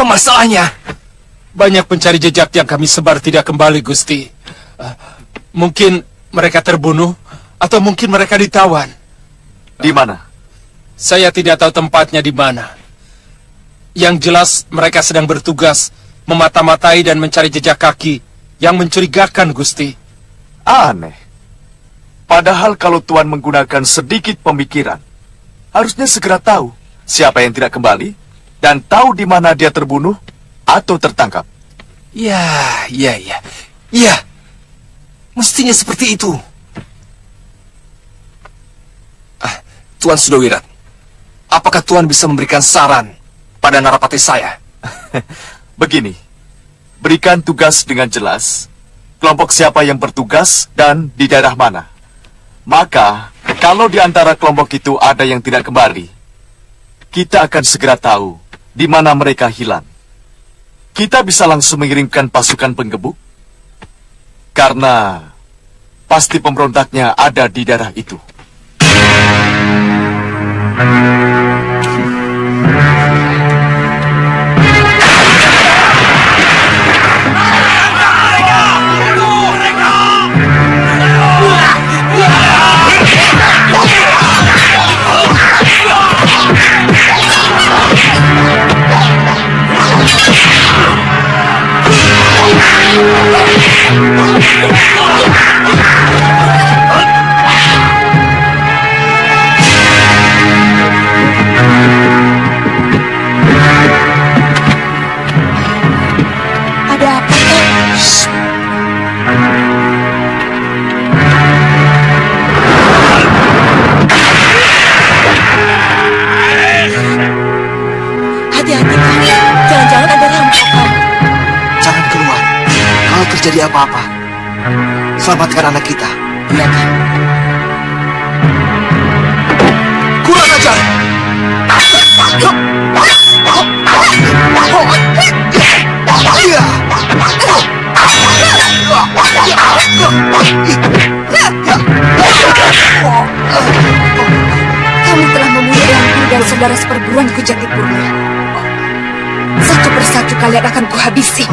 masalahnya? Banyak pencari jejak yang kami sebar tidak kembali, Gusti. Mungkin mereka terbunuh, atau mungkin mereka ditawan. Di mana? Saya tidak tahu tempatnya di mana. Yang jelas mereka sedang bertugas memata-matai dan mencari jejak kaki yang mencurigakan, Gusti. Aneh. Padahal kalau Tuan menggunakan sedikit pemikiran, harusnya segera tahu siapa yang tidak kembali dan tahu di mana dia terbunuh atau tertangkap. Ya. Mestinya seperti itu. Tuan Sudowirat, apakah Tuan bisa memberikan saran pada Narapati saya? Begini, berikan tugas dengan jelas, kelompok siapa yang bertugas dan di daerah mana. Maka, kalau di antara kelompok itu ada yang tidak kembali, kita akan segera tahu di mana mereka hilang. Kita bisa langsung mengirimkan pasukan penggebuk, karena pasti pemberontaknya ada di daerah itu. Jadi apa-apa, selamatkan anak kita. Iya, Kang. Kurang ajar! Kamu telah membunuh Eyangku dan saudara seperguruanku Jatipurna. Satu persatu kalian akan kuhabisi.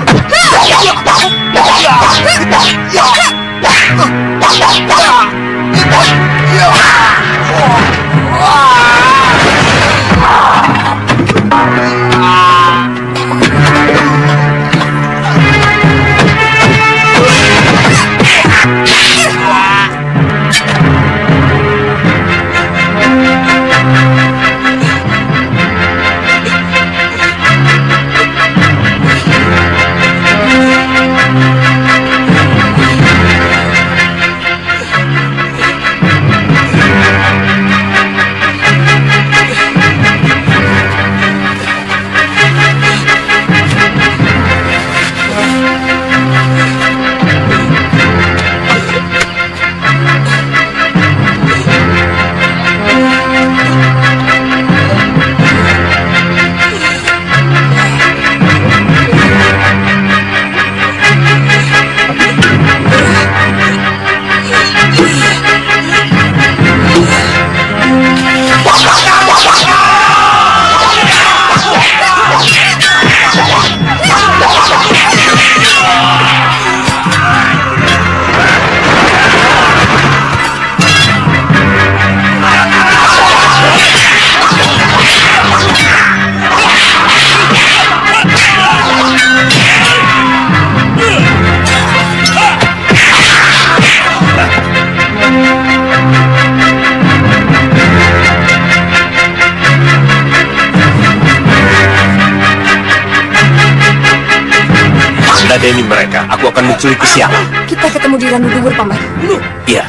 Ladeni mereka, aku akan mencuri ke siang. Kita ketemu di Ranudubur, Paman. Iya.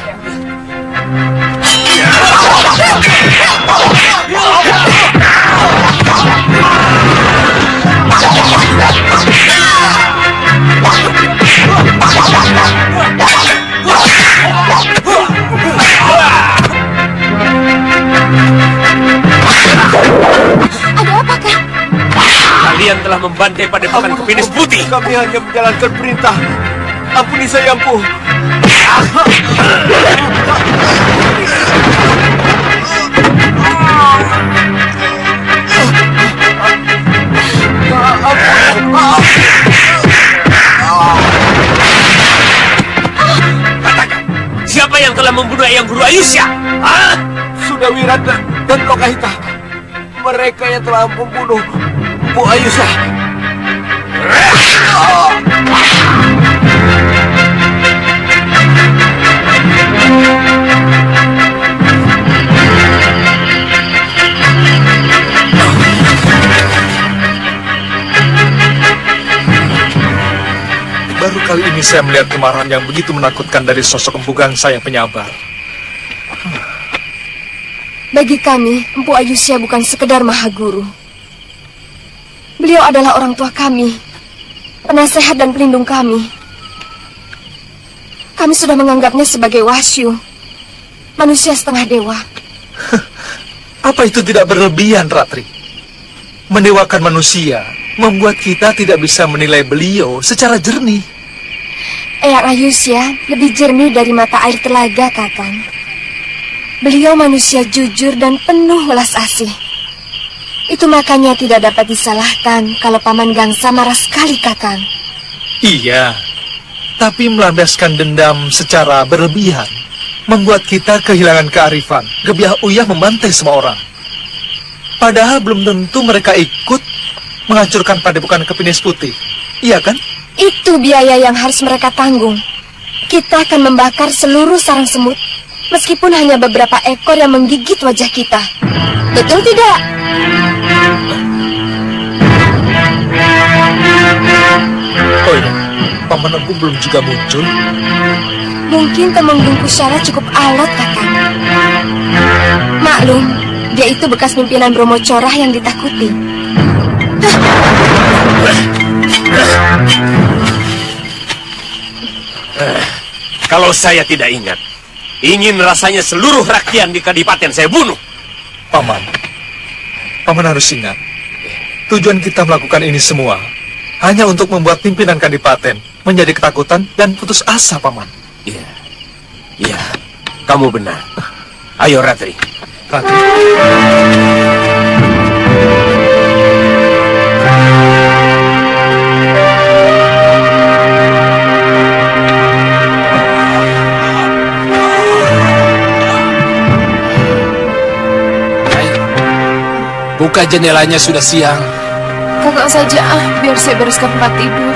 Ada apakah? Kalian telah membantai padepokan Kepenis Putih. Kami hanya menjalankan perintah. Ampuni saya, Empu. Katakan, siapa yang telah membunuh Ayang Guru Ayusya? Hah? Sudawirat dan Lokahita. Mereka yang telah membunuh Bu Ayusya. Baru kali ini saya melihat kemarahan yang begitu menakutkan dari sosok Empu Gangsa yang penyabar. Bagi kami, Empu Ayusya bukan sekedar Mahaguru. Beliau adalah orang tua kami, penasehat dan pelindung kami. Kami sudah menganggapnya sebagai Wasyu, manusia setengah dewa. Apa itu tidak berlebihan, Ratri? Mendewakan manusia membuat kita tidak bisa menilai beliau secara jernih. Eyang Ayusya lebih jernih dari mata air telaga, Kakang. Beliau manusia jujur dan penuh welas asih. Itu makanya tidak dapat disalahkan kalau Paman Gangsa marah sekali, Kakang. Iya, tapi melandaskan dendam secara berlebihan membuat kita kehilangan kearifan. Gebiah Uyah membantai semua orang. Padahal belum tentu mereka ikut menghancurkan padepokan Kepinis Putih. Iya kan? Itu biaya yang harus mereka tanggung. Kita akan membakar seluruh sarang semut, meskipun hanya beberapa ekor yang menggigit wajah kita. Betul tidak? Oh iya, Paman Empu belum juga muncul. Mungkin Temenggung Kusyara cukup alot, Kakang. Maklum, dia itu bekas pimpinan Bromo Corah yang ditakuti. Kalau saya tidak ingat, ingin rasanya seluruh rakyat di Kadipaten saya bunuh. Paman harus ingat, tujuan kita melakukan ini semua hanya untuk membuat pimpinan Kadipaten menjadi ketakutan dan putus asa, Paman. Iya, kamu benar. Ayo, Ratri. Ratri. Buka jendelanya, sudah siang. Kakak saja biar saya bereskan tempat tidur.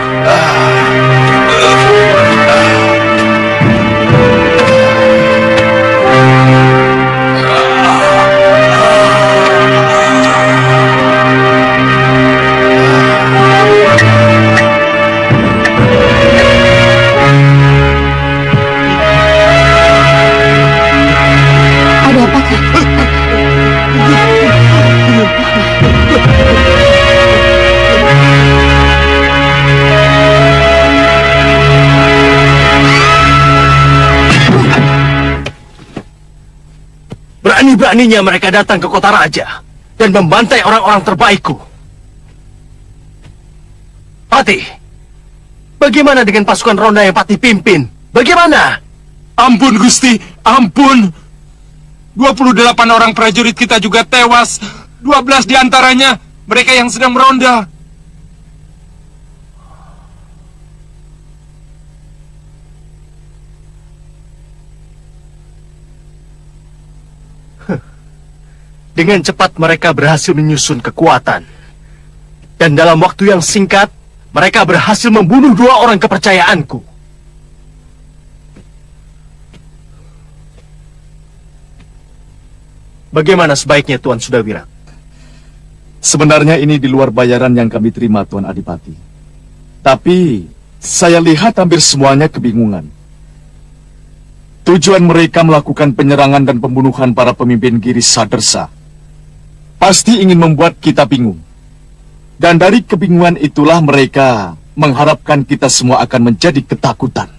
Ada apa, Kak? Berani-beraninya mereka datang ke kota raja dan membantai orang-orang terbaikku. Patih, bagaimana dengan pasukan ronda yang Patih pimpin? Bagaimana? Ampun, Gusti, ampun. 28 orang prajurit kita juga tewas. 12 diantaranya mereka yang sedang meronda. Dengan cepat mereka berhasil menyusun kekuatan. Dan dalam waktu yang singkat, mereka berhasil membunuh 2 orang kepercayaanku. Bagaimana sebaiknya, Tuan Sudawira? Sebenarnya ini di luar bayaran yang kami terima, Tuan Adipati. Tapi, saya lihat hampir semuanya kebingungan. Tujuan mereka melakukan penyerangan dan pembunuhan para pemimpin Giri Sadersa pasti ingin membuat kita bingung. Dan dari kebingungan itulah mereka mengharapkan kita semua akan menjadi ketakutan.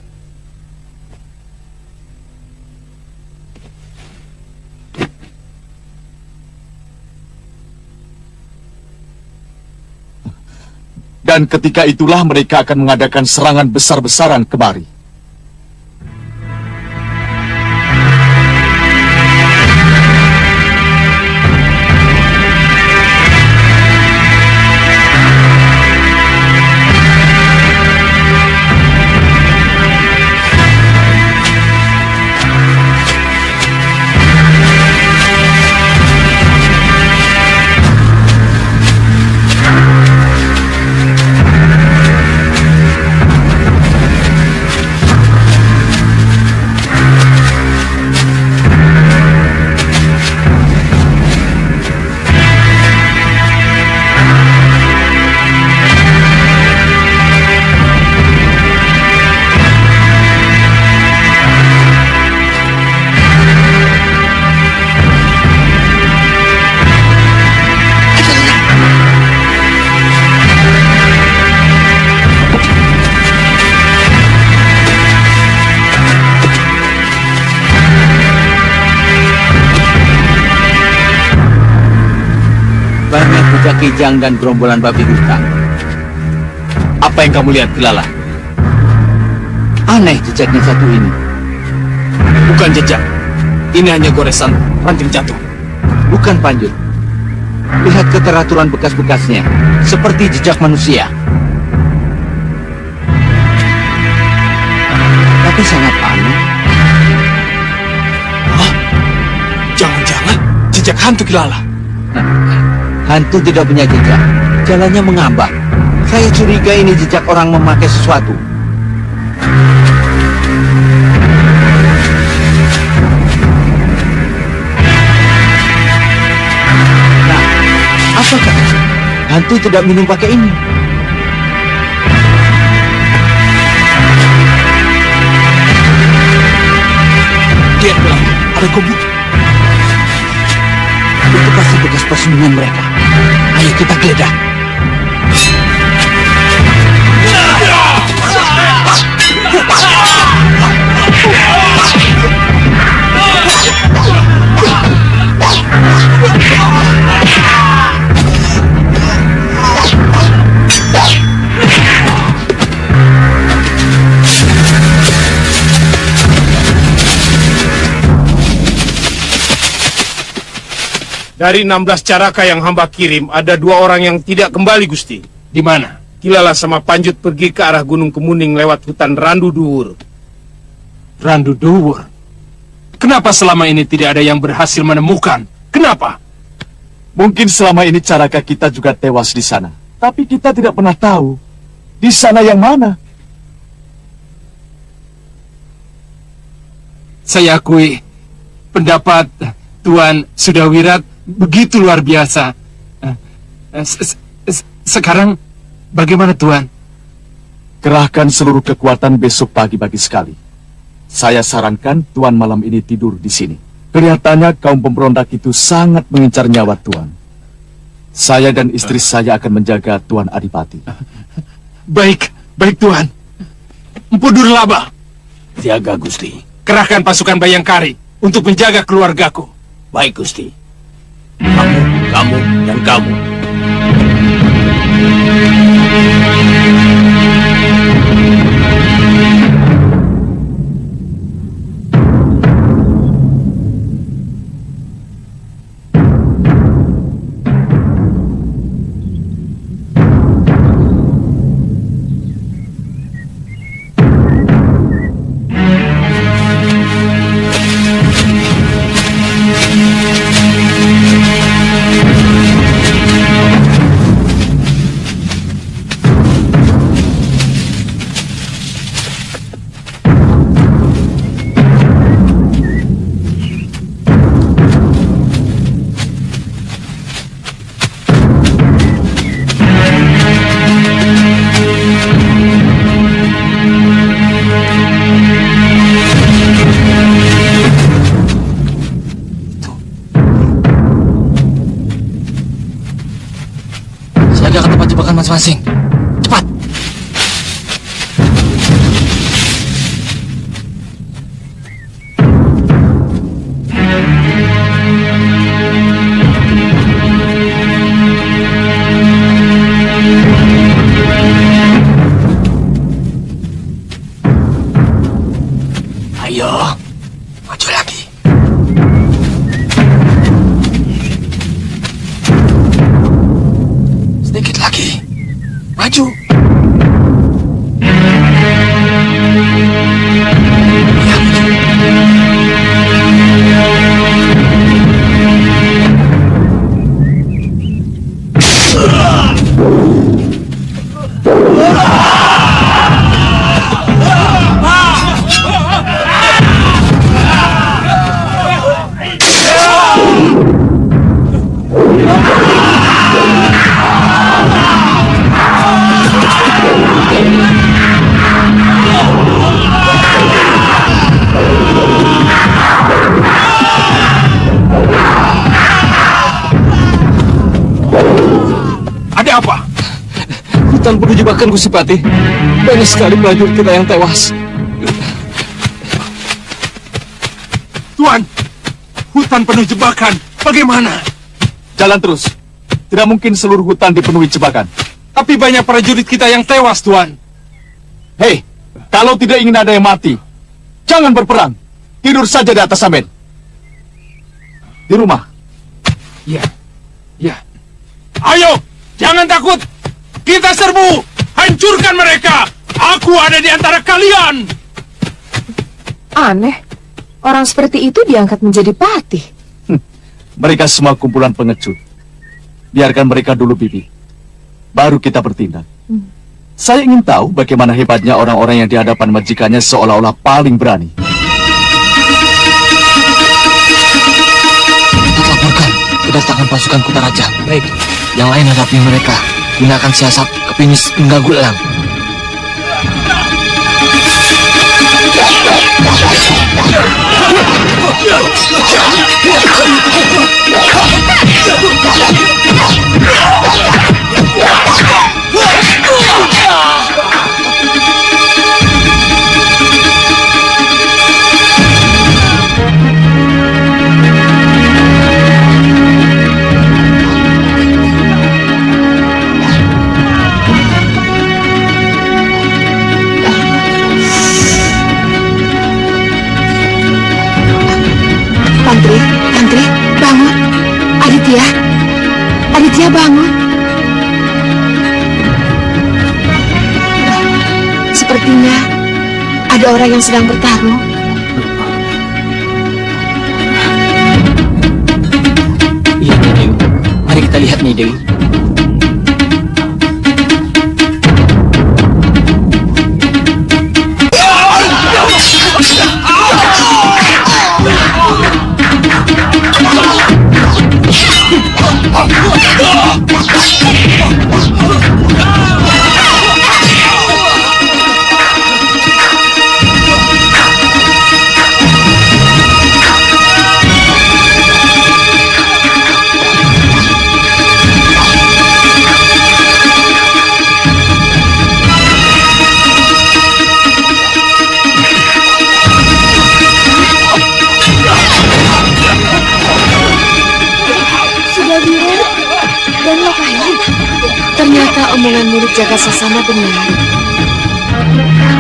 Dan ketika itulah mereka akan mengadakan serangan besar-besaran kemari. Kijang dan gerombolan babi hutan. Apa yang kamu lihat, Kilala? Aneh jejaknya satu ini. Bukan jejak. Ini hanya goresan ranting jatuh. Bukan Panjut. Lihat keteraturan bekas-bekasnya, seperti jejak manusia. Tapi sangat aneh. Jangan-jangan jejak hantu, Kilala. Hantu tidak punya jejak, jalannya mengambang. Saya curiga ini jejak orang memakai sesuatu. Nah, apakah hantu tidak minum pakai ini? Lihat, Kilala, ada komut. Itu pasti bekas persembunyian mereka. Ayo kita geledah. Dari 16 caraka yang hamba kirim, ada 2 orang yang tidak kembali, Gusti. Di mana? Kilala sama Panjut pergi ke arah Gunung Kemuning lewat hutan Randu Duhur. Randu Duwur. Kenapa selama ini tidak ada yang berhasil menemukan? Kenapa? Mungkin selama ini caraka kita juga tewas di sana. Tapi kita tidak pernah tahu di sana yang mana. Saya akui pendapat Tuan Sudawirat begitu luar biasa. Sekarang bagaimana, Tuan? Kerahkan seluruh kekuatan besok pagi-pagi sekali. Saya sarankan Tuan malam ini tidur di sini. Kelihatannya kaum pemberontak itu sangat mengincar nyawa Tuan. Saya dan istri saya akan menjaga Tuan Adipati. Baik Tuan. Empu Durlaba, Siaga, Gusti. kerahkan pasukan Bayangkari untuk menjaga keluargaku. Baik, Gusti. Kamu, dan kamu. Jaga ke tempat jebakan masing-masing. Cepat! Ayo, maju lagi. Sedikit lagi. Maju. Ya, maju. Ada apa? Hutan penuh jebakan, Gusipati. Banyak sekali prajurit kita yang tewas. Tuan, hutan penuh jebakan. Bagaimana? Jalan terus. Tidak mungkin seluruh hutan dipenuhi jebakan. Tapi banyak prajurit kita yang tewas, Tuan. Hei, kalau tidak ingin ada yang mati, jangan berperang. Tidur saja di atas samen. Di rumah. Ya, ya. Ayo, jangan takut. Kita serbu, hancurkan mereka. Aku ada di antara kalian. Aneh, orang seperti itu diangkat menjadi patih. Mereka semua kumpulan pengecut. Biarkan mereka dulu, Bibi. Baru kita bertindak. Saya ingin tahu bagaimana hebatnya orang-orang yang di hadapan majikannya seolah-olah paling berani. Kita laporkan kedatangan pasukan Kutaraja. Baik. Yang lain hadapi mereka. Gunakan siasat kepinis mengganggu elang. Tantri, bangun. Aditya bangun. Sepertinya ada orang yang sedang bertarung. Iya, Nyai Dewi. Mari kita lihat, Nyai Dewi. Ternyata omongan murid jaga sasana benar.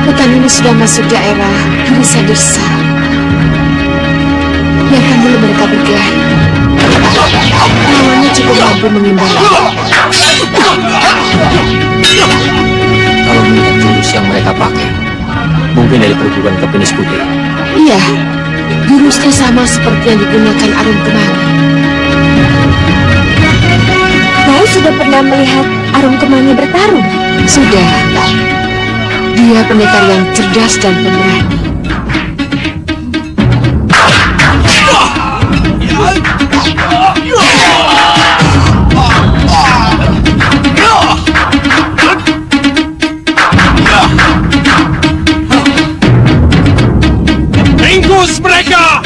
Hutan ini sudah masuk daerah Girisa Dersa. Biarkan dulu mereka berkelahi. Lawannya cukup mampu mengimbangi. Kalau melihat jurus yang mereka pakai, mungkin dari perguruan kepenis putih. Iya, jurusnya sama seperti yang digunakan Arum Kemani. Kau sudah pernah melihat Arum Kemani bertarung? Sudah. Dia pendekar yang cerdas dan pemberani. Ringkus mereka!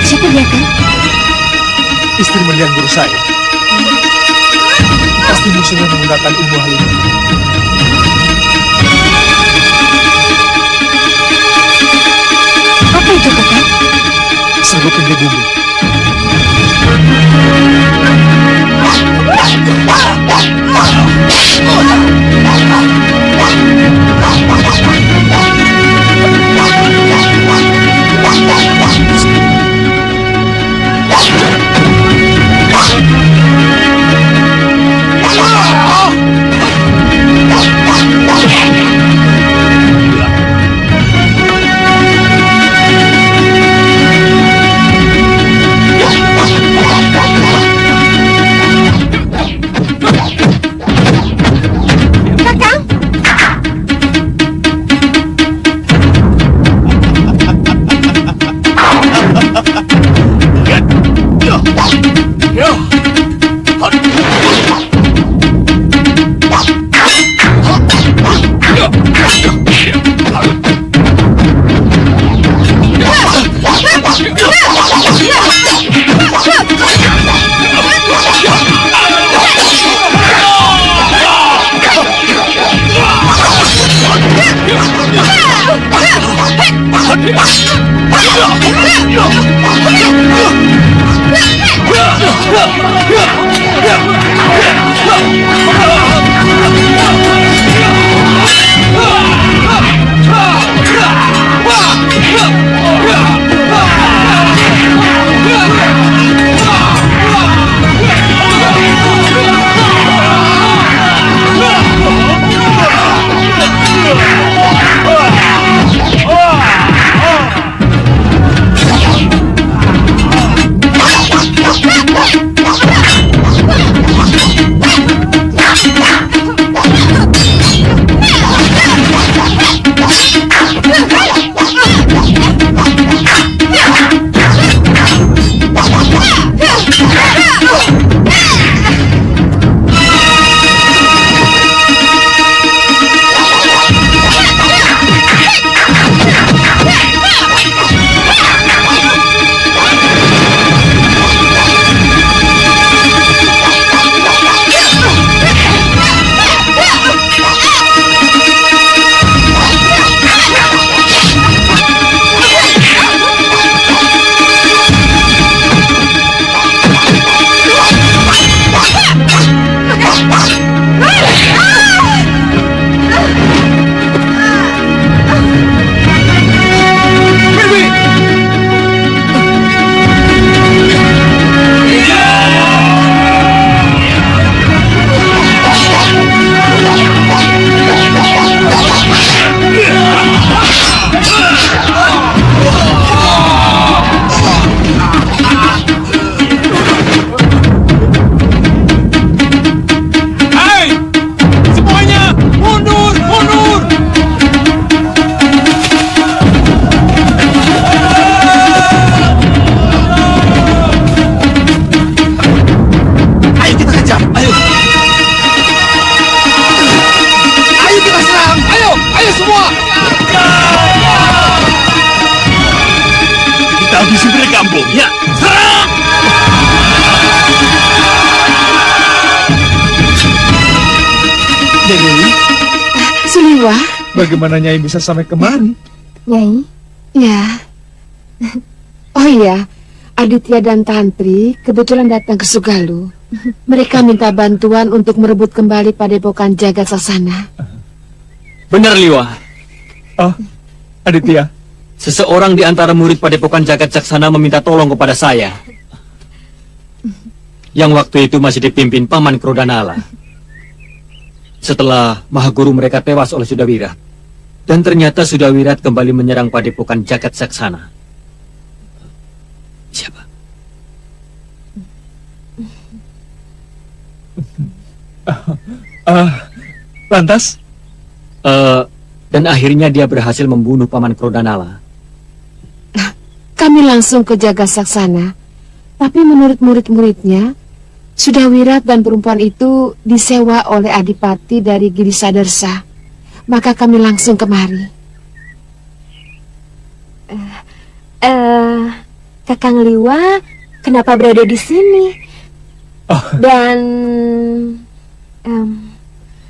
Siapa dia, Kang? Istri mendiang guru saya. Pasti musuhnya menggunakan ilmu halimah. Apa itu, Kakang? Serbuk tinggi bumi. Suliwa. Bagaimana Nyai bisa sampai kemari? Nyai? Ya. Oh iya, Aditya dan Tantri kebetulan datang ke Sugalu. Mereka minta bantuan untuk merebut kembali padepokan Jagat Saksana. Benar, Liwa. Oh, Aditya. Seseorang di antara murid padepokan Jagat Saksana meminta tolong kepada saya. Yang waktu itu masih dipimpin Paman Krodanala. Setelah Mahaguru mereka tewas oleh Sudawirat. Dan ternyata Sudawirat kembali menyerang padepokan Jagat Saksana. Siapa? Lantas? Dan akhirnya dia berhasil membunuh Paman Krodanala. Kami langsung ke Jagat Saksana. Tapi menurut murid-muridnya, Sudawirat dan perempuan itu disewa oleh Adipati dari Girisadarsa. Maka kami langsung kemari. Kakang Liwa kenapa berada di sini? Dan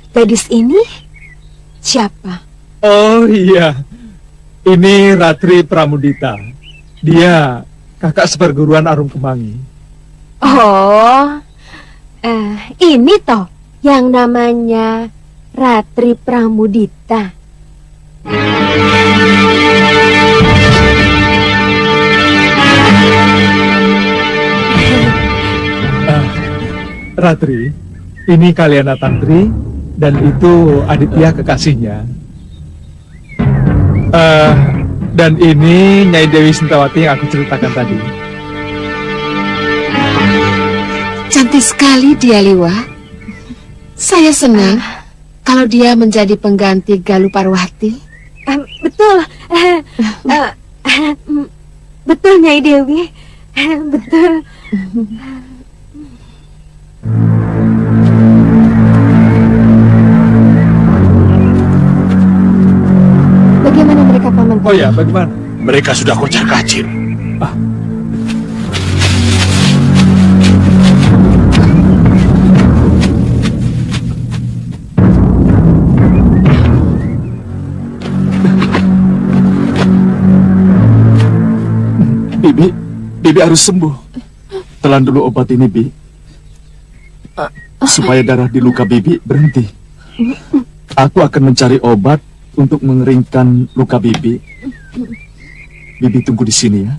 gadis ini siapa? Oh iya, ini Ratri Pramudita. Dia kakak seperguruan Arum Kemangi. Oh, ini toh yang namanya Ratri Pramudita. Ratri, ini Kaliana Tantri dan itu Aditya kekasihnya. Dan ini Nyai Dewi Sintawati yang aku ceritakan tadi. Cantik sekali dia, Liwa. Saya senang kalau dia menjadi pengganti Galuh Parwati. Betul, betul Nyai Dewi, betul. Bagaimana mereka, Paman? Oh ya, bagaimana? Mereka sudah kocar-kacir. Bibi harus sembuh. Telan dulu obat ini, Bi. Supaya darah di luka Bibi berhenti. Aku akan mencari obat untuk mengeringkan luka Bibi. Bibi tunggu di sini ya.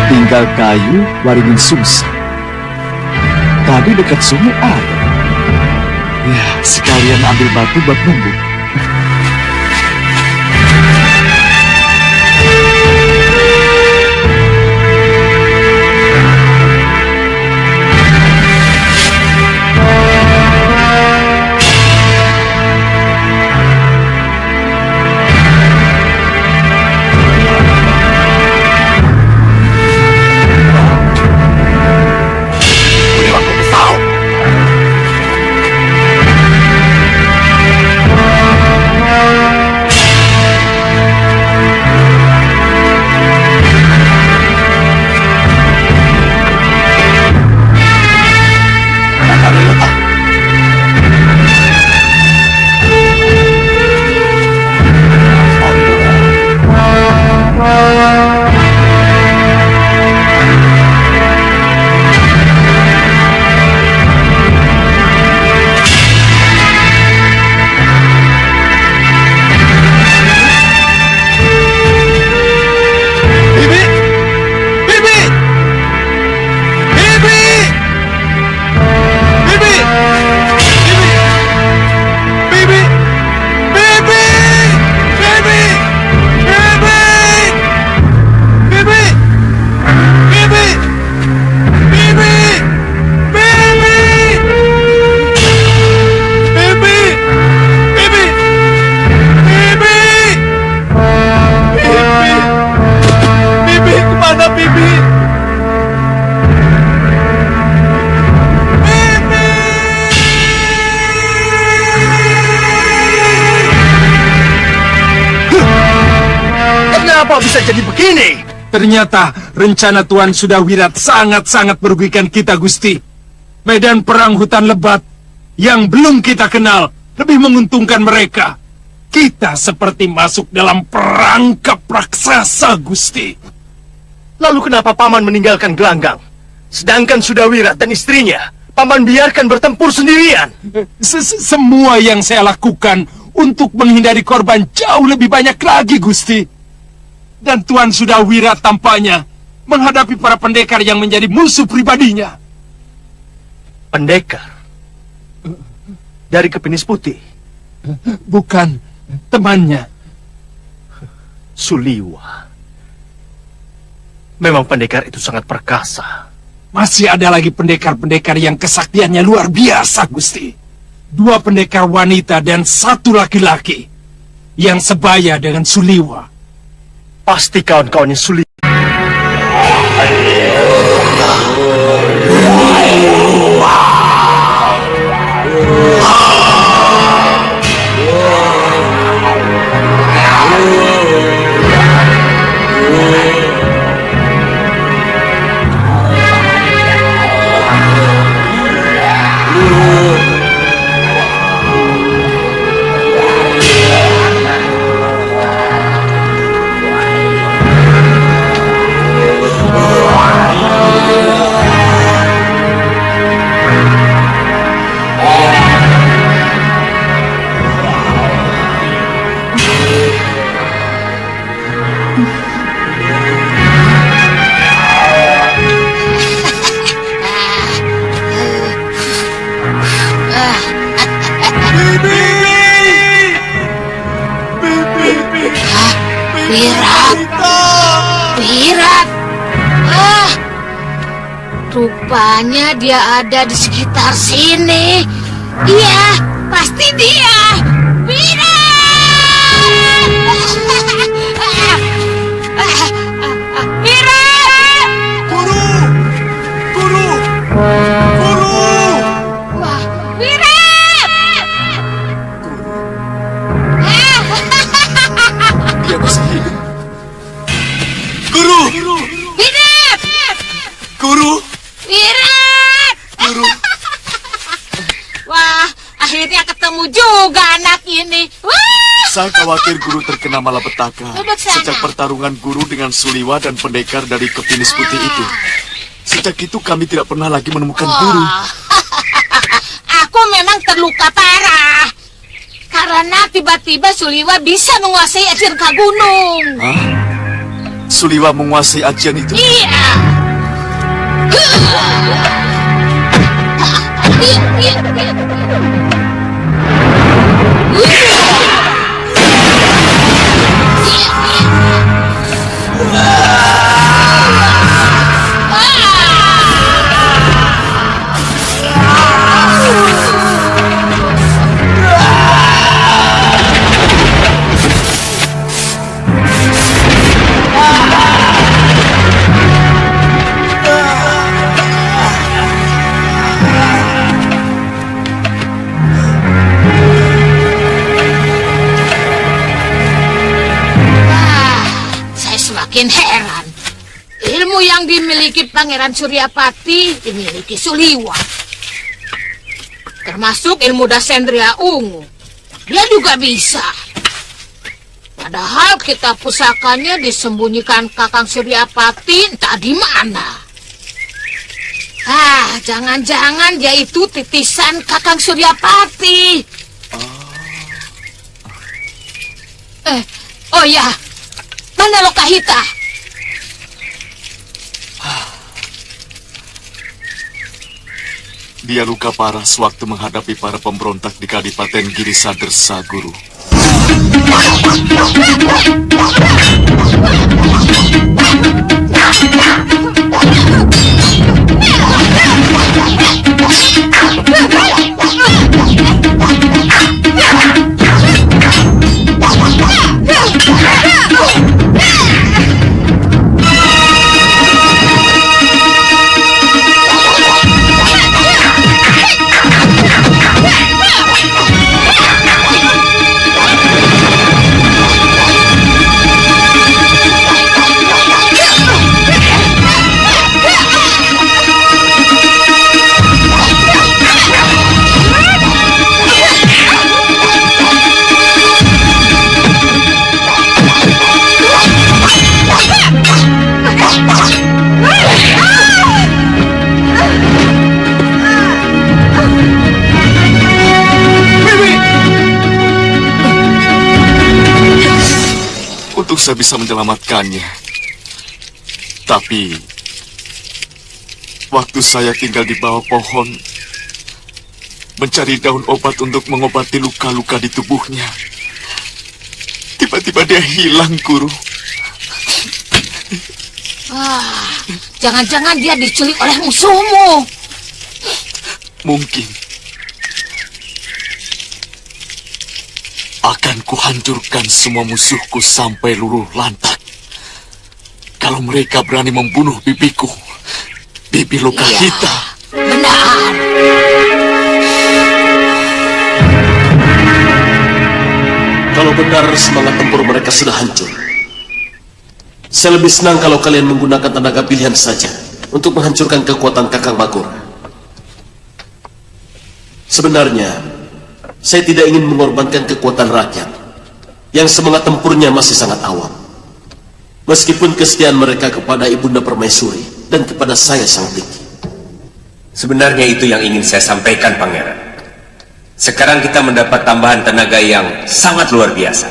Tinggal kayu, waringin sungsang. Tadi dekat sungai ada. Ya, sekalian ambil batu buat numbuk. Bisa jadi begini? Ternyata rencana Tuan Sudawirat sangat-sangat merugikan kita, Gusti. Medan perang hutan lebat yang belum kita kenal lebih menguntungkan mereka. Kita seperti masuk dalam perangkap raksasa, Gusti. Lalu kenapa Paman meninggalkan gelanggang? Sedangkan Sudawirat dan istrinya, Paman biarkan bertempur sendirian. Semua yang saya lakukan untuk menghindari korban jauh lebih banyak lagi, Gusti. Dan Tuan Sudawirat tampaknya menghadapi para pendekar yang menjadi musuh pribadinya. Pendekar? Dari Kepenis Putih? Bukan, temannya. Suliwa. Memang pendekar itu sangat perkasa. Masih ada lagi pendekar-pendekar yang kesaktiannya luar biasa, Gusti. 2 pendekar wanita dan 1 laki-laki yang sebaya dengan Suliwa. Pasti kawan-kawannya sulit. Wirat. Rupanya dia ada di sekitar sini. Iya, pasti dia. Wirat! Wirat! Guru! Guru! Guru! Wah, Wirat! Dia masih hidup. Guru! Wirat! Guru! Wirat! Guru! Wah, akhirnya ketemu juga anak ini. Wah! Saya khawatir guru terkena malapetaka Duduk sana. sejak pertarungan guru dengan Suliwa dan pendekar dari Kepinis Putih itu. Sejak itu kami tidak pernah lagi menemukan guru. Wah. Aku memang terluka parah. Karena tiba-tiba Suliwa bisa menguasai ajian Ka Gunung. Hah? Suliwa menguasai ajian itu? Iya. Makin heran. Ilmu yang dimiliki Pangeran Suryapati dimiliki Suliwa. Termasuk ilmu Dasendria Ungu. Dia juga bisa. Padahal kitab pusakanya disembunyikan Kakang Suryapati entah di mana. Jangan-jangan dia itu titisan Kakang Suryapati. Oh ya. Mana Lokahita? Dia luka parah sewaktu menghadapi para pemberontak di Kadipaten Girisadersa, Guru. Untuk saya bisa menyelamatkannya. Tapi waktu saya tinggal di bawah pohon mencari daun obat untuk mengobati luka-luka di tubuhnya, tiba-tiba dia hilang, Guru. Jangan-jangan dia diculik oleh musuhmu. Mungkin. Akan kuhancurkan semua musuhku sampai luluh lantak. Kalau mereka berani membunuh bibiku, Bibi Lokahita. Benar. Kalau benar semangat tempur mereka sudah hancur, saya lebih senang kalau kalian menggunakan tenaga pilihan saja untuk menghancurkan kekuatan Kakang Magora. Sebenarnya, saya tidak ingin mengorbankan kekuatan rakyat yang semangat tempurnya masih sangat awam. Meskipun kesetiaan mereka kepada Ibunda Permaisuri dan kepada saya Sang Tinggi. Sebenarnya itu yang ingin saya sampaikan, Pangeran. Sekarang kita mendapat tambahan tenaga yang sangat luar biasa.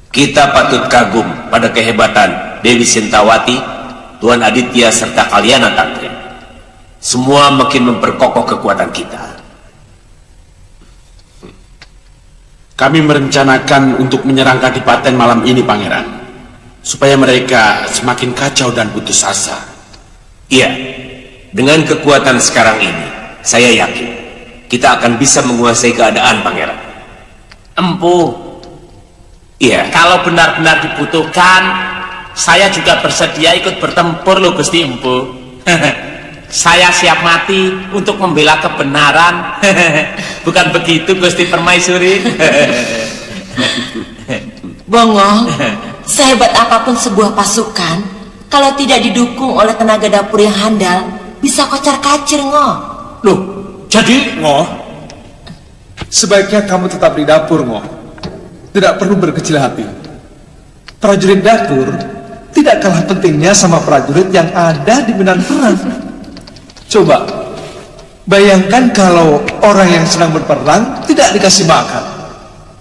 Kita patut kagum pada kehebatan Dewi Sintawati, Tuan Aditya, serta Kalyana Tantri. Semua makin memperkokoh kekuatan kita. Kami merencanakan untuk menyerang Kadipaten malam ini, Pangeran, supaya mereka semakin kacau dan putus asa. Iya, dengan kekuatan sekarang ini, saya yakin kita akan bisa menguasai keadaan, Pangeran. Empu, iya. Kalau benar-benar dibutuhkan, saya juga bersedia ikut bertempur loh, Gusti Empu. Saya siap mati untuk membela kebenaran. Bukan begitu, Gusti Permaisuri? Bongo, sehebat apapun sebuah pasukan, kalau tidak didukung oleh tenaga dapur yang handal, bisa kocar-kacir, Ngo. Loh, jadi, Ngo, sebaiknya kamu tetap di dapur, Ngo. Tidak perlu berkecil hati. Prajurit dapur tidak kalah pentingnya sama prajurit yang ada di medan perang. Coba, bayangkan kalau orang yang sedang berperang tidak dikasih makan.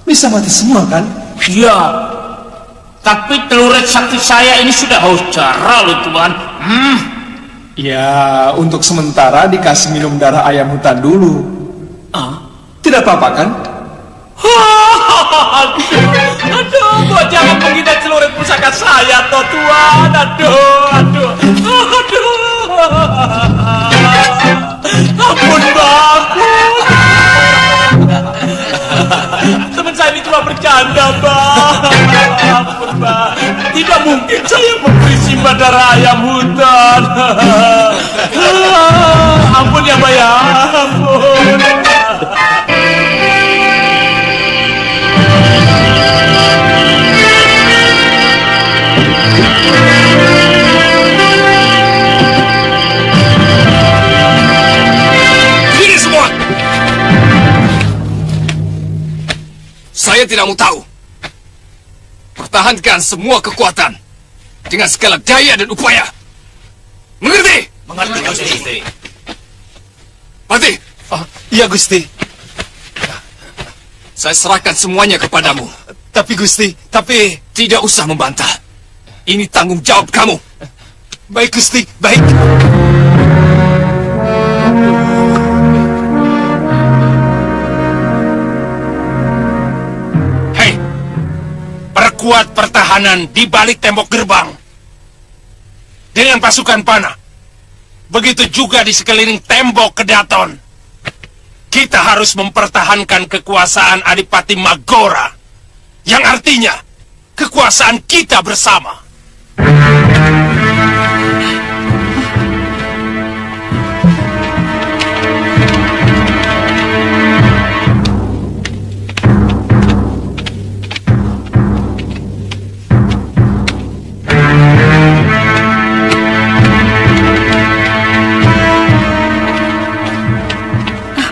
Bisa mati semua, kan? Iya, tapi telurit sakti saya ini sudah haus darah loh, Tuan. Ya, untuk sementara dikasih minum darah ayam hutan dulu. Tidak apa-apa, kan? Aduh, kok jangan menghina celurit pusaka saya, toh, Tuan. Aduh. Ampun, Bang. Teman saya ini cuma bercanda, Bang. Ampun, Bang. Tidak mungkin saya memberi simpan darah ayam hutan. Ampun ya, Mbak, ya. Ampun. Saya tidak mau tahu. Pertahankan semua kekuatan dengan segala daya dan upaya. Mengerti? Mengerti, Gusti. Pati. Iya, Gusti. Saya serahkan semuanya kepadamu. Tapi, Gusti, tapi... Tidak usah membantah. Ini tanggung jawab kamu. Baik, Gusti, baik. Perkuat pertahanan di balik tembok gerbang dengan pasukan panah. Begitu juga di sekeliling tembok Kedaton. Kita harus mempertahankan kekuasaan Adipati Magora, yang artinya kekuasaan kita bersama.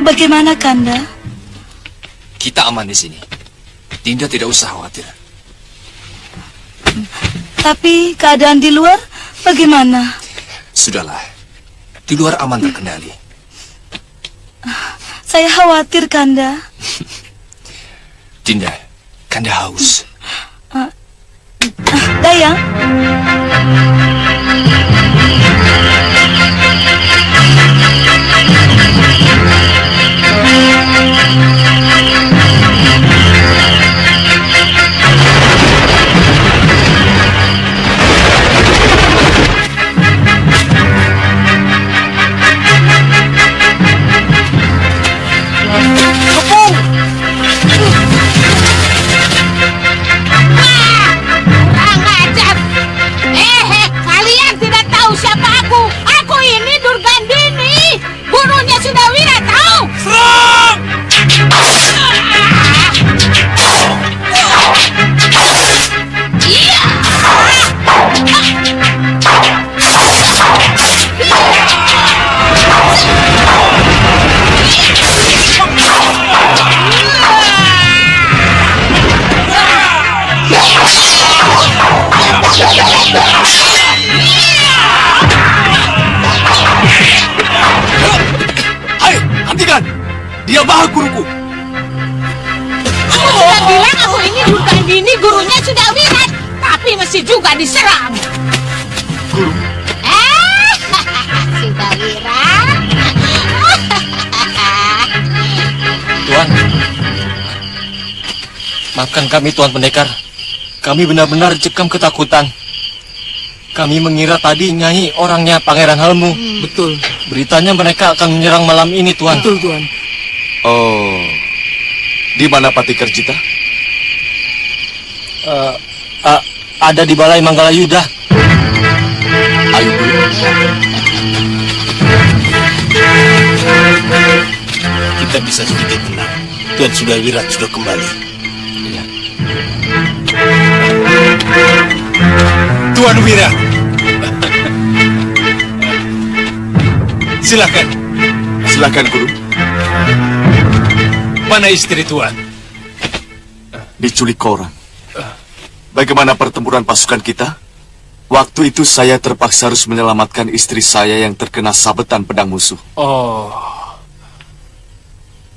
Bagaimana, Kanda? Kita aman di sini. Dinda tidak usah khawatir. Tapi keadaan di luar bagaimana? Sudahlah. Di luar aman terkendali. Saya khawatir, Kanda. Dinda, Kanda haus. Dayang. Maafkan kami, Tuan Pendekar. Kami benar-benar cekam ketakutan. Kami mengira tadi Nyai orangnya Pangeran Halmu. Betul. Beritanya mereka akan menyerang malam ini, Tuan. Betul, Tuan. Oh, di mana Pati Kerjita? Ada di Balai Manggalayuda. Ayo dulu. Kita bisa sedikit tenang. Tuan Sudawirat sudah kembali. Iya. Tuan Wirat. Silakan. Silakan, Guru. Mana istri Tuan? Diculik orang. Bagaimana pertempuran pasukan kita? Waktu itu saya terpaksa harus menyelamatkan istri saya yang terkena sabetan pedang musuh. Oh.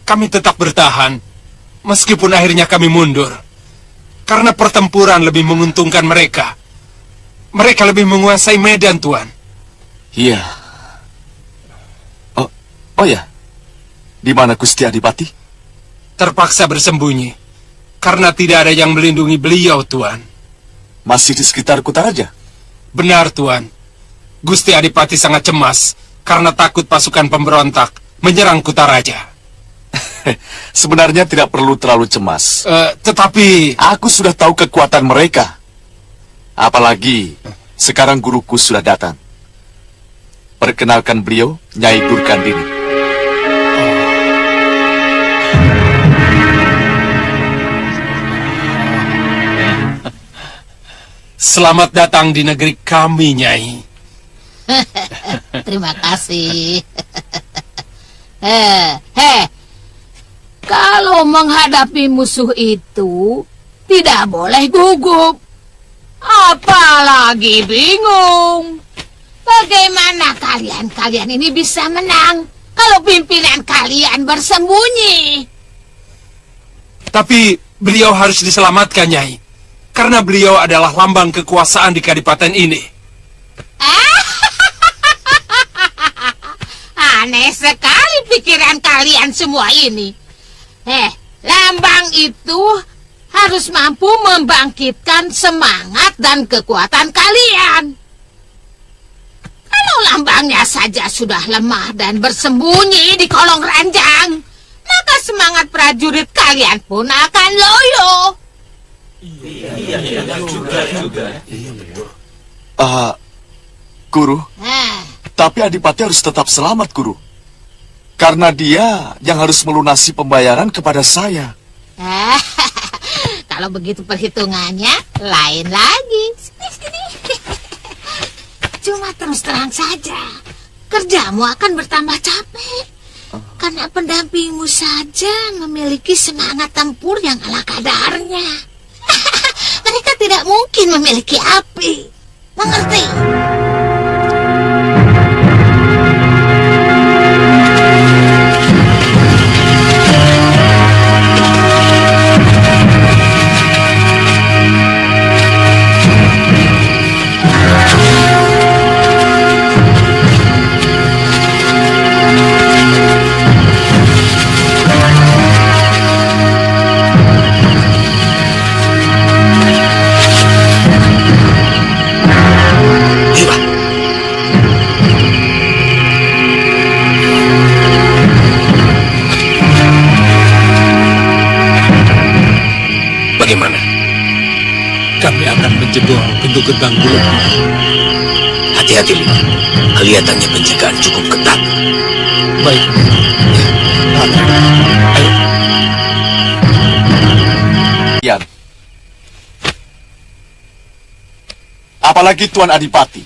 Kami tetap bertahan, meskipun akhirnya kami mundur. Karena pertempuran lebih menguntungkan mereka. Mereka lebih menguasai medan, Tuan. Iya. Oh ya. Di mana Gusti Adipati? Terpaksa bersembunyi, karena tidak ada yang melindungi beliau, Tuan. Masih di sekitar Kutaraja? Benar, Tuan. Gusti Adipati sangat cemas, karena takut pasukan pemberontak menyerang Kutaraja. Sebenarnya tidak perlu terlalu cemas. Tetapi... Aku sudah tahu kekuatan mereka. Apalagi, sekarang guruku sudah datang. Perkenalkan beliau, Nyai Durkandini. Selamat datang di negeri kami, Nyai. Terima kasih. Kalau menghadapi musuh itu, tidak boleh gugup. Apalagi bingung. Bagaimana kalian ini bisa menang kalau pimpinan kalian bersembunyi? Tapi beliau harus diselamatkan, Nyai. Karena beliau adalah lambang kekuasaan di kadipaten ini. Aneh sekali pikiran kalian semua ini. Lambang itu harus mampu membangkitkan semangat dan kekuatan kalian. Kalau lambangnya saja sudah lemah dan bersembunyi di kolong ranjang, maka semangat prajurit kalian pun akan loyo. Guru, tapi Adipati harus tetap selamat, Guru. Karena dia yang harus melunasi pembayaran kepada saya. Kalau begitu perhitungannya, lain lagi. Sini. Cuma terus terang saja, kerjamu akan bertambah capek. Karena pendampingmu saja memiliki semangat tempur yang ala kadarnya. Mereka tidak mungkin memiliki api. Mengerti? Bagaimana? Kami akan menjebol pintu gerbang dulu. Hati-hati, Lima. Kelihatannya penjagaan cukup ketat. Baik. Ayo. Apalagi Tuan Adipati.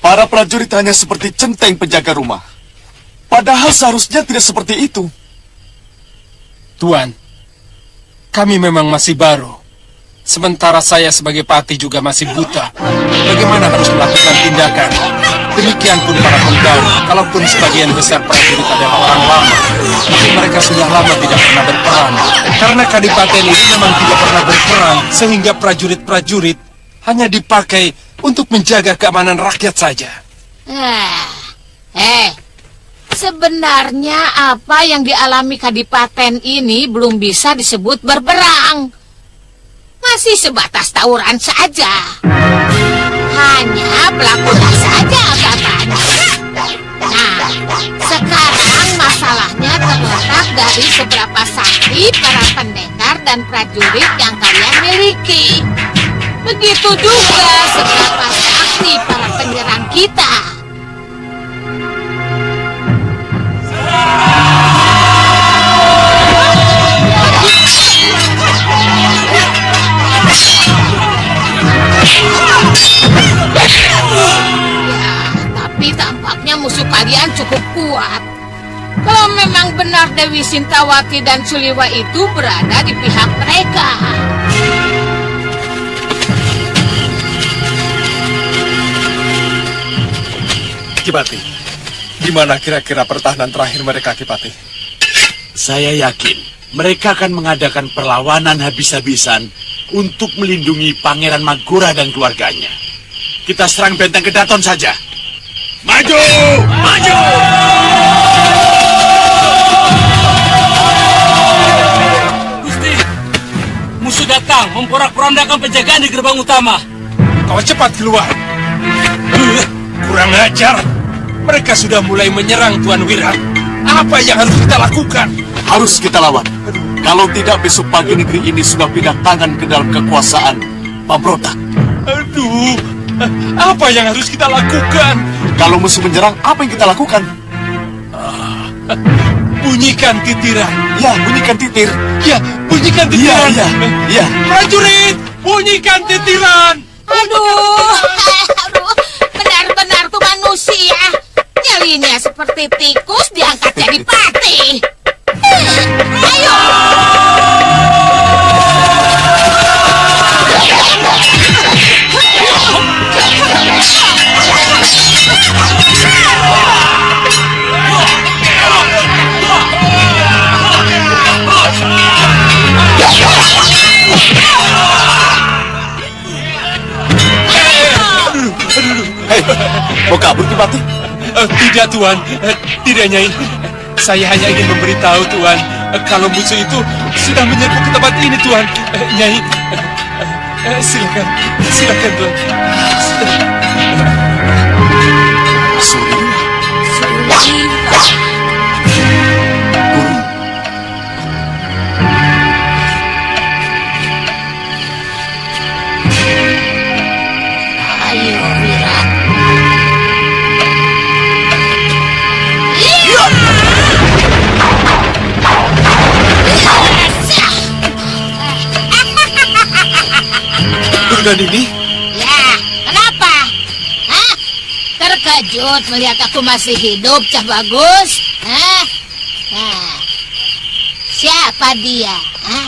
Para prajurit hanya seperti centeng penjaga rumah. Padahal seharusnya tidak seperti itu. Tuan, kami memang masih baru. Sementara saya sebagai pati juga masih buta. Bagaimana harus melakukan tindakan? Demikian pun para penggawa. Kalaupun sebagian besar prajurit adalah orang lama, tapi mereka sudah lama tidak pernah berperang. Karena kadipaten ini memang tidak pernah berperang, sehingga prajurit-prajurit hanya dipakai untuk menjaga keamanan rakyat saja. Sebenarnya apa yang dialami Kadipaten ini belum bisa disebut berperang. Masih sebatas tawuran saja. Hanya pelakunya saja katanya. Nah, sekarang masalahnya terletak dari seberapa sakti para pendekar dan prajurit yang kalian miliki. Begitu juga seberapa sakti para penyerang kita. Tapi tampaknya musuh kalian cukup kuat. Kalau memang benar Dewi Sintawati dan Suliwa itu berada di pihak mereka. Kipati, di mana kira-kira pertahanan terakhir mereka, Kipati? Saya yakin mereka akan mengadakan perlawanan habis-habisan untuk melindungi Pangeran Magora dan keluarganya. Kita serang benteng Kedaton saja. Maju! Maju! Gusti, musuh datang memporak-porandakan penjagaan di gerbang utama. Kau cepat keluar. Kurang ajar. Mereka sudah mulai menyerang Tuan Wirat. Apa yang harus kita lakukan? Harus kita lawan. Kalau tidak, besok pagi negeri ini sudah pindah tangan ke dalam kekuasaan pemberontak. Aduh, apa yang harus kita lakukan? Kalau musuh menyerang, apa yang kita lakukan? Bunyikan titiran. Ya, bunyikan titir. Ya, bunyikan titiran. Ya. Prajurit, bunyikan titiran. Aduh, benar-benar tuh manusia. Nyalinya seperti tikus diangkat jadi pati. Ayo. Hei, mau kabur Kipati? Tidak, Tuan. Tidak, Nyai. Saya hanya ingin memberitahu, Tuan, kalau musuh itu sudah menyerbu ke tempat ini, Tuan. Nyai, silakan. Silakan, Tuan. Ayo, Wirat. Durgandini? Ya, kenapa? Hah? Terkejut melihat aku masih hidup, Cah Bagus? Hah? Nah, siapa dia? Hah?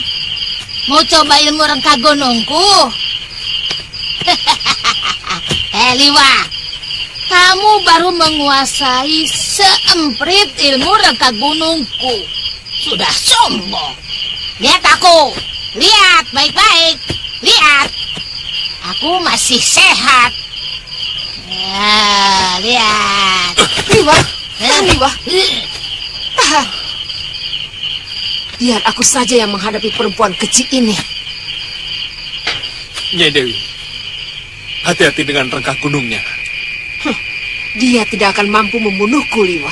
Mau coba ilmu rengka gunungku? Liwa, kamu baru menguasai seemprit ilmu rengka gunungku. Sudah sombong. Lihat aku. Lihat baik-baik. Lihat. Aku masih sehat. Ya, lihat. Liwa, Liwa. Tahan. Biar aku saja yang menghadapi perempuan kecil ini. Nyai Dewi, hati-hati dengan rengkah gunungnya. Dia tidak akan mampu membunuhku, Liwa.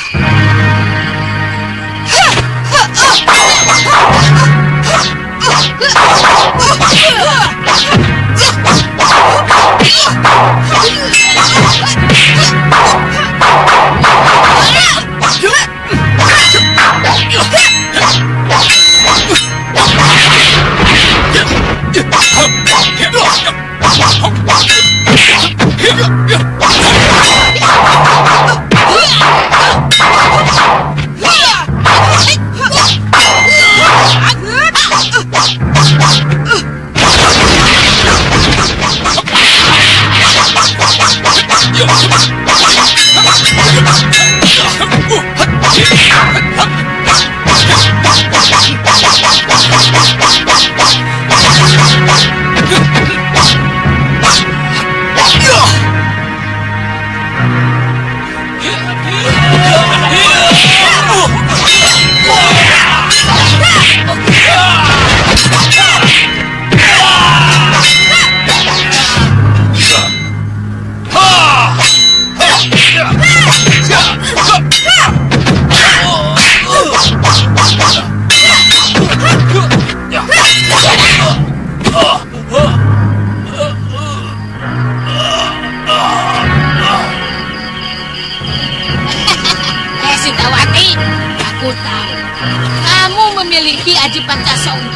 memiliki Adipati Soma.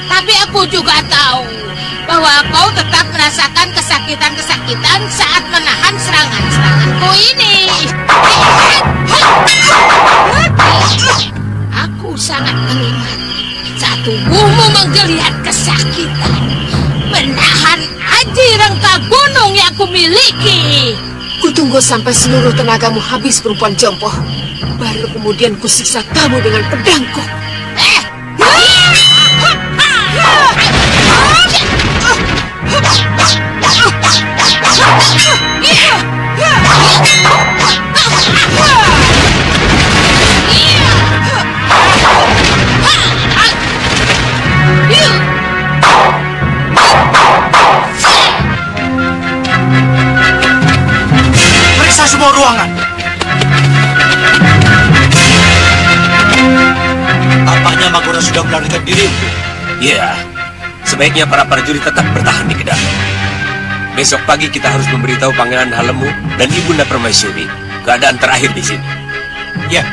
Tapi aku juga tahu bahwa kau tetap merasakan kesakitan-kesakitan saat menahan serangan-seranganku ini. Aku sangat mengingat saat tubuhmu menggeliat kesakitan, menahan aji rengka gunung yang kumiliki. Kutunggu sampai seluruh tenagamu habis, perempuan jompo. Baru kemudian kusiksa kamu dengan pedangku. Periksa semua ruangan. Tampaknya Magora sudah melarikan diri. Ya, sebaiknya para prajurit tetap bertahan di Kedah. Besok pagi kita harus memberitahu Pangeran Halemu dan Ibunda Permaisuri keadaan terakhir di sini. Ya.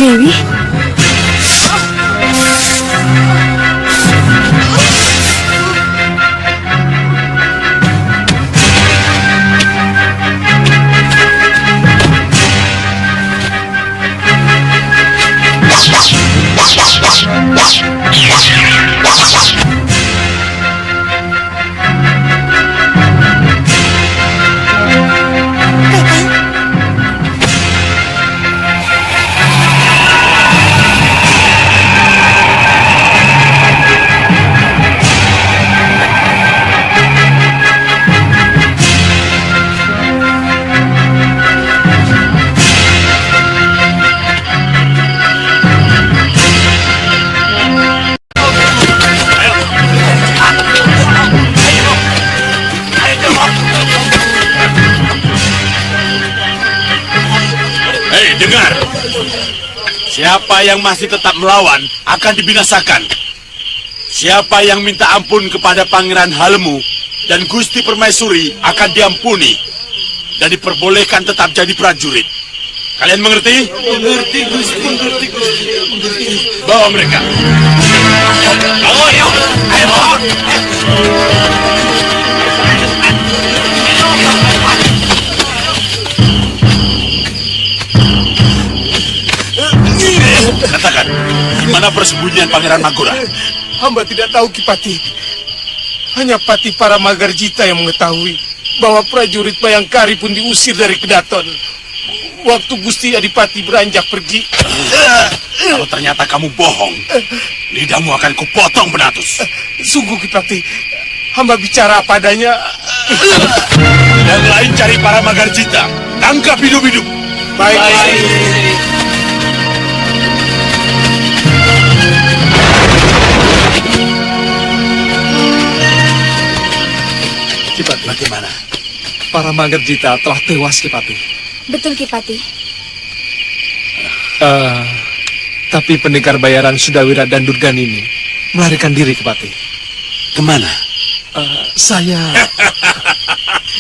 Dewi. Dengar, siapa yang masih tetap melawan akan dibinasakan. Siapa yang minta ampun kepada Pangeran Halemu dan Gusti Permaisuri akan diampuni dan diperbolehkan tetap jadi prajurit. Kalian mengerti? Mengerti, Gusti. Mengerti, Gusti. Bawa mereka. Ayo, ayo. Katakan, di mana persembunyian Pangeran Magora? Hamba tidak tahu, Kipati. Hanya Pati para Magarjita yang mengetahui bahwa prajurit Bayangkari pun diusir dari Kedaton waktu Gusti Adipati beranjak pergi. Kalau ternyata kamu bohong, lidahmu akan kupotong, Benatus. Sungguh, Kipati, hamba bicara apa adanya. Yang lain cari para Magarjita, tangkap hidup-hidup. Baik. Kipati, bagaimana? Para Magarjita telah tewas, Kipati. Betul, Kipati. Tapi pendekar bayaran Sudawira dan Durgani ini melarikan diri, Kipati. Kemana? Saya...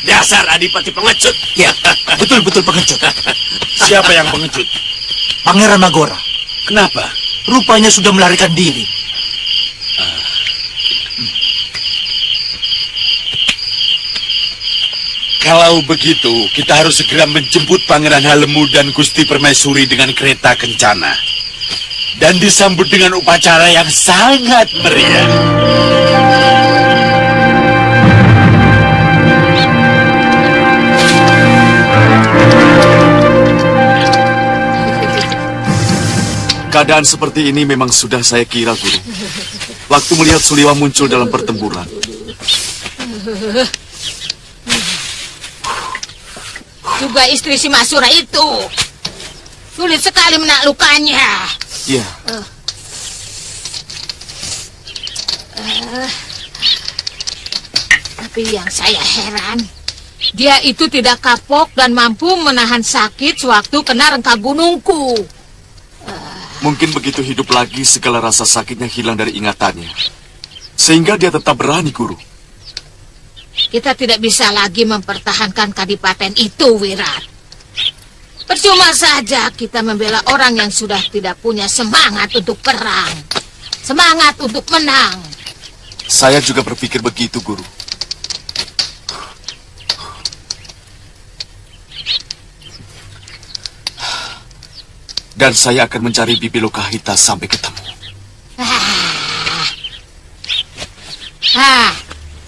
Dasar Adipati pengecut. Ya, betul-betul pengecut. Siapa yang pengecut? Pangeran Magora. Kenapa? Rupanya sudah melarikan diri. Kalau begitu, kita harus segera menjemput Pangeran Halemu dan Gusti Permaisuri dengan kereta kencana. Dan disambut dengan upacara yang sangat meriah. Keadaan seperti ini memang sudah saya kira, Guru. Waktu melihat Suliwa muncul dalam pertempuran. Juga istri si Masura itu. Sulit sekali menaklukkannya. Iya. Tapi yang saya heran, dia itu tidak kapok dan mampu menahan sakit sewaktu kena rengka gunungku. Mungkin begitu hidup lagi segala rasa sakitnya hilang dari ingatannya. Sehingga dia tetap berani, Guru. Kita tidak bisa lagi mempertahankan kadipaten itu, Wirat. Percuma saja kita membela orang yang sudah tidak punya semangat untuk perang. Semangat untuk menang. Saya juga berpikir begitu, Guru. Dan saya akan mencari Bibi Lokahita sampai ketemu.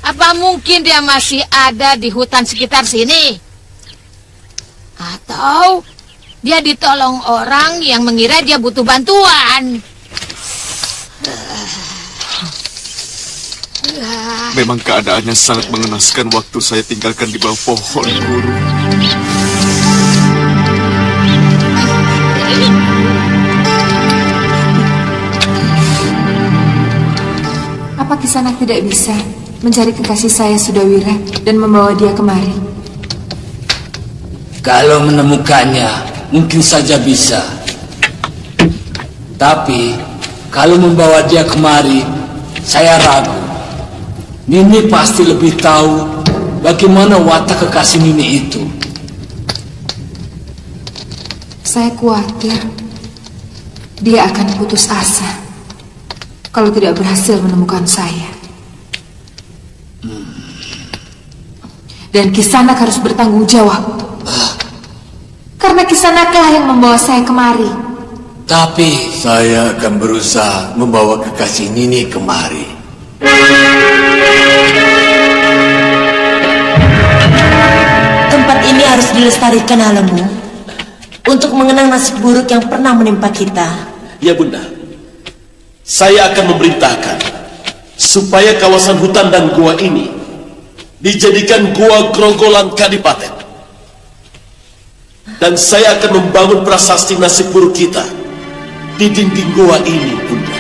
Apa mungkin dia masih ada di hutan sekitar sini? Atau dia ditolong orang yang mengira dia butuh bantuan? Memang keadaannya sangat mengenaskan waktu saya tinggalkan di bawah pohon, Guru. Apa Kisanak tidak bisa mencari kekasih saya Sudawira dan membawa dia kemari? Kalau menemukannya, mungkin saja bisa. Tapi, kalau membawa dia kemari, saya ragu. Nini pasti lebih tahu bagaimana watak kekasih Nini itu. Saya khawatir dia akan putus asa kalau tidak berhasil menemukan saya. Dan Kisanak harus bertanggung jawab. Karena Kisanaklah yang membawa saya kemari. Tapi saya akan berusaha membawa kekasih Nini kemari. Tempat ini harus dilestarikan, Halemu, untuk mengenang nasib buruk yang pernah menimpa kita. Ya, Bunda. Saya akan memerintahkan supaya kawasan hutan dan gua ini dijadikan gua grogolan kadipaten. Dan saya akan membangun prasasti nasib buruk kita di dinding gua ini, Bunda.